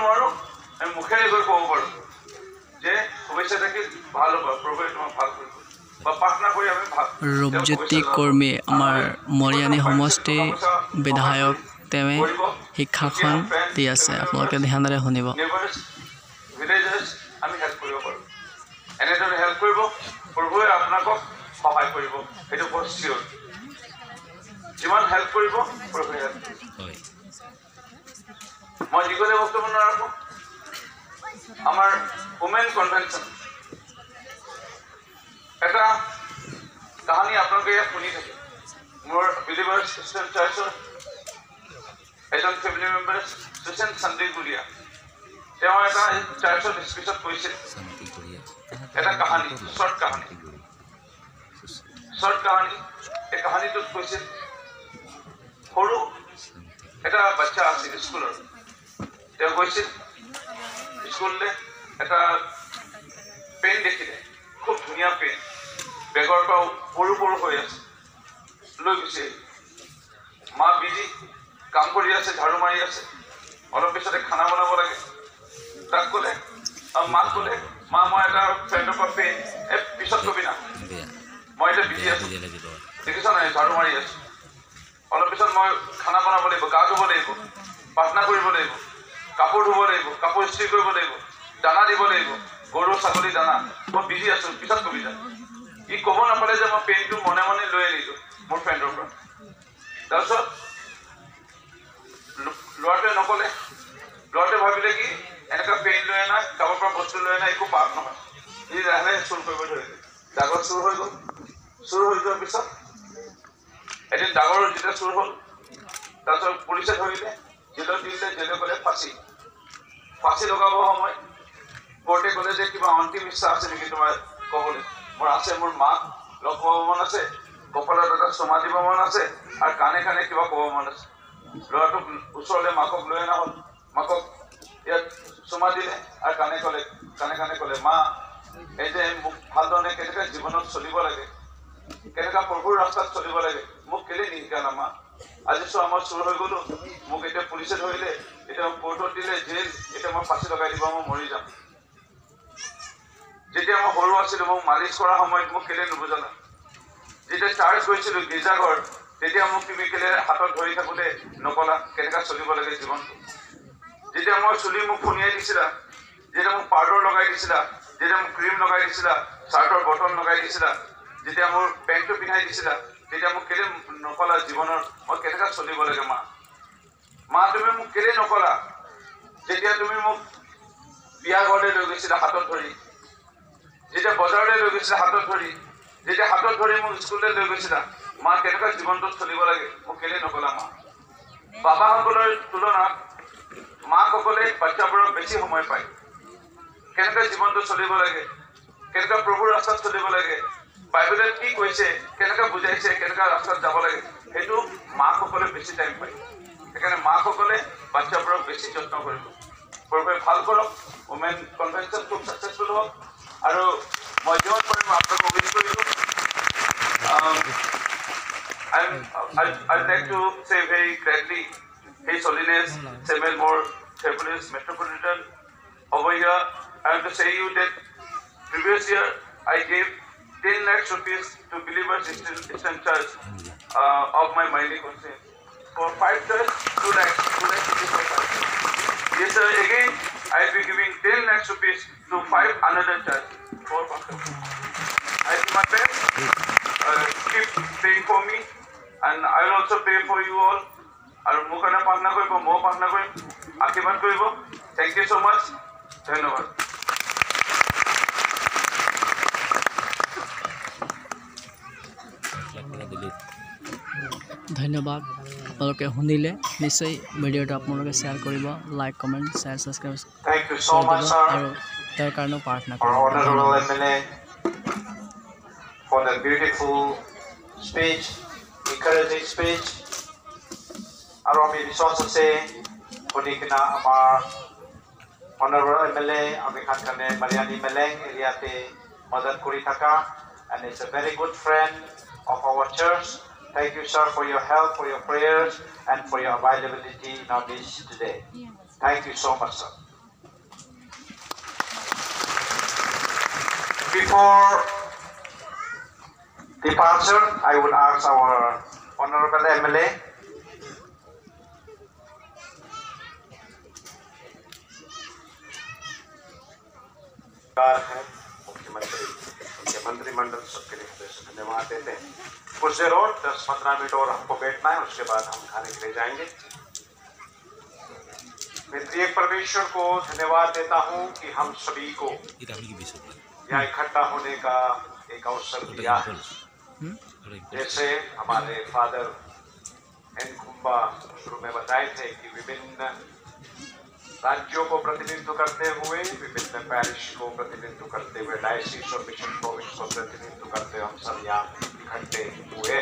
নোৱাৰো আমি মুখেৰে গৈ ক'ব পাৰোঁ যে শুভেচ্ছা থাকিল ভাল হ'ব প্ৰভুৱে তোমাক ভাল কৰিব বা প্ৰাৰ্থনা কৰি আমি ভাল ৰূপজ্যোতি কৰ্মী আমাৰ মৰিয়ানী সমষ্টি বিধায়ক তেওঁ শিক্ষাখন দি আছে আপোনালোকে ধ্যানেৰে শুনিব ভিলেজেছ আমি হেল্প কৰিব পাৰোঁ এনেদৰে হেল্প কৰিব প্ৰভুৱে আপোনালোকক সহায় কৰিব সেইটো বৰ চিয়'ৰ যিমান হেল্প কৰিব প্ৰভুৱে হেল্প কৰিব মই দীঘলীয়া বক্তব্য নাৰাখোঁ আমাৰ ওমেন কনভেনশ্যন এটা কাহিনী আপোনালোকে ইয়াত শুনি থাকে মোৰ বিলিভাৰ্ছ খ্ৰীষ্টান চাৰ্চৰ এজন ফেমিলি মেম্বাৰ সুশান্ত শান্তি গুৰিয়া তেওঁ এটা চাৰ্চৰ স্পীচত কৈছিল এটা কাহিনী শ্বৰ্ট কাহিনী এই কাহিনীটোত কৈছিল সৰু এটা বাচ্চা আছিল স্কুলৰ তেওঁ গৈছিল স্কুললৈ এটা পেন দেখিলে খুব ধুনীয়া পেন বেগৰ পৰা সৰু সৰু হৈ আছে লৈ গুচি মা বিজি কাম কৰি আছে ঝাৰু মাৰি আছে অলপ পিছতে খানা বনাব লাগে তাক ক'লে মাক ক'লে মা মই এটা ফ্ৰেণ্ডৰ পৰা পেন পিছত কবি না মই এতিয়া বিজি আছোঁ দেখিছ নাই ঝাৰু মাৰি আছোঁ অলপ পিছত মই খানা বনাব লাগিব গা ধুব লাগিব প্ৰাৰ্থনা কৰিব লাগিব কাপোৰ ধুব লাগিব কাপোৰ ইস্ত্ৰি কৰিব লাগিব দানা দিব লাগিব গৰু ছাগলী দানা মই বিজি আছোঁ পিছত কবি যা ই ক'ব নাপালে যে মই পেনটো মনে মনে লৈ আনিলোঁ মোৰ ফ্ৰেণ্ডৰ পৰা তাৰপিছত ল'ৰাটোৱে নক'লে ল'ৰাটোৱে ভাবিলে কি এনেকুৱা পেন লৈ অনা কাৰোবাৰ পৰা বস্তু লৈ অনা একো পাপ নহয় ই লাহে লাহে চুৰ কৰিব ধৰিলে ডাগৰ চুৰ হৈ গ'ল চুৰ হৈ যোৱাৰ পিছত এদিন ডাগৰৰ যেতিয়া চুৰ হ'ল তাৰপিছত পুলিচে ধৰিলে জেলত দিলে জেলে ক'লে ফাঁচি লগাব সময় কোৰ্টে ক'লে যে কিবা অন্তিম ইচ্ছা আছে নেকি তোমাৰ ক'বলৈ মোৰ আছে মোৰ মাক লগ পাব মন আছে কপালত এটা চুমা দিব মন আছে আৰু কাণে কাণে কিবা ক'ব মন আছে ল'ৰাটোক ওচৰলৈ মাকক লৈ অনা হ'ল মাকক ইয়াত চুমা দিলে আৰু কাণে কাণে ক'লে মা এই যে মোক ভালধৰণে কেনেকৈ জীৱনত চলিব লাগে কেনেকুৱা প্ৰভুৰ ৰাস্তাত চলিব লাগে মোক কেলে নিশিকালা মা আজি চোৱা মই চুৰ হৈ গ'লো মোক এতিয়া পুলিচে ধৰিলে এতিয়া কোৰ্টত দিলে জেল এতিয়া মই ফাঁচি লগাই দিব মই মৰি যাম যেতিয়া মই সৰু আছিলোঁ মোক মালিচ কৰাৰ সময়ত মোক কেলে নুবুজালা যেতিয়া চাৰ্চ গৈছিলোঁ গীৰ্জাঘৰ তেতিয়া মোক তুমি কেলে হাতত ধৰি থাকোঁতে নকলা কেনেকুৱা চলিব লাগে জীৱনটো যেতিয়া মই চুলি মোক খুনিয়াই দিছিলা যেতিয়া মোক পাউডাৰ লগাই দিছিলা যেতিয়া মোক ক্ৰীম লগাই দিছিলা চাৰ্টৰ বটন লগাই দিছিলা যেতিয়া মোৰ পেণ্টটো পিন্ধাই দিছিলা তেতিয়া মোক কেলে নকলা জীৱনৰ মই কেনেকুৱা চলিব লাগে মা তুমি মোক কেলে নকলা যেতিয়া তুমি মোক বিয়া ঘৰলৈ লৈ গৈছিলা হাতত ধৰি যেতিয়া বজাৰলৈ লৈ গৈছিলা হাতত ধৰি যেতিয়া হাতত ধৰি মোক স্কুললৈ লৈ গৈছিলা মা কেনেকুৱা জীৱনটোত চলিব লাগে মোক কেলে নকলা মা বাবাসকলৰ তুলনাত মাকসকলে বাচ্চাবোৰক বেছি সময় পায় কেনেকৈ জীৱনটো চলিব লাগে কেনেকুৱা প্ৰভুৰ ৰাস্তাত চলিব লাগে বাইবেলত কি কৈছে কেনেকৈ বুজাইছে কেনেকুৱা ৰাস্তাত যাব লাগে সেইটো মাকসকলে বেছি টাইম পায় সেইকাৰণে মাকসকলে বাচ্চাবোৰক বেছি যত্ন কৰিব প্ৰভুৱে ভাল কৰক ওমেন কনভেনশ্যন খুব ছাকচেছফুল হওক আৰু মই যিমান পাৰিম আপোনাক অভিযোগ কৰিছোঁ I'd like to say very gladly His Holiness Samuel Moore Theophilus Metropolitan over here I have to say you that previous year I gave 10 lakhs rupees to Believers Eastern Church of my Maili constituency. For 5 church, 2 lakhs rupees for 5 church. Yes sir, again I will be giving 10 lakhs rupees to 5 another church for pastor. I do my best. Keep praying for me and I will also pray for you all. আৰু মোৰ কাৰণে প্ৰাৰ্থনা কৰিব ময়ো প্ৰাৰ্থনা কৰিম আশীৰ্বাদ কৰিব থেংক ইউ ছ' মাছ ধন্যবাদ ধন্যবাদ আপোনালোকে শুনিলে নিশ্চয় ভিডিঅ'টো আপোনালোকে শ্বেয়াৰ কৰিব লাইক কমেণ্ট শ্বেয়াৰ ছাবস্ক্ৰাইব আৰু তেওঁৰ কাৰণেও প্ৰাৰ্থনা কৰিব for the beautiful speech encouraging speech আৰু আমি বিশ্বাস আছে শুনি কিনা আমাৰ honorable MLA আমি খানখানে মাৰিয়ানী মেলেং এৰিয়াতে মদত কৰি থকা and it's a very good friend of our church. Thank you sir for your help, for your prayers and for your availability in our midst today. Thank you so much sir. before departure, I would ask our Honorable MLA है मुख्यमंत्री उनके मंत्रिमंडल सबके लिए धन्यवाद देते हैं। कुछ देर और 10-15 मिनट और हमको बैठना है, उसके बाद हम खाने के लिए जाएंगे। मैं त्रिएक परमेश्वर को धन्यवाद देता हूं कि हम सभी को यहाँ इकट्ठा होने का एक अवसर दिया है। जैसे हमारे फादर एन कुंबा शुरू में बताए थे कि विभिन्न राज्यों को प्रतिनिधित्व करते हुए, विभिन्न पैरिश को प्रतिनिधित्व करते हुए, डायसिस और मिशन प्रोविंस को प्रतिनिधित्व करते हुए हम सब यहाँ इकट्ठे हुए।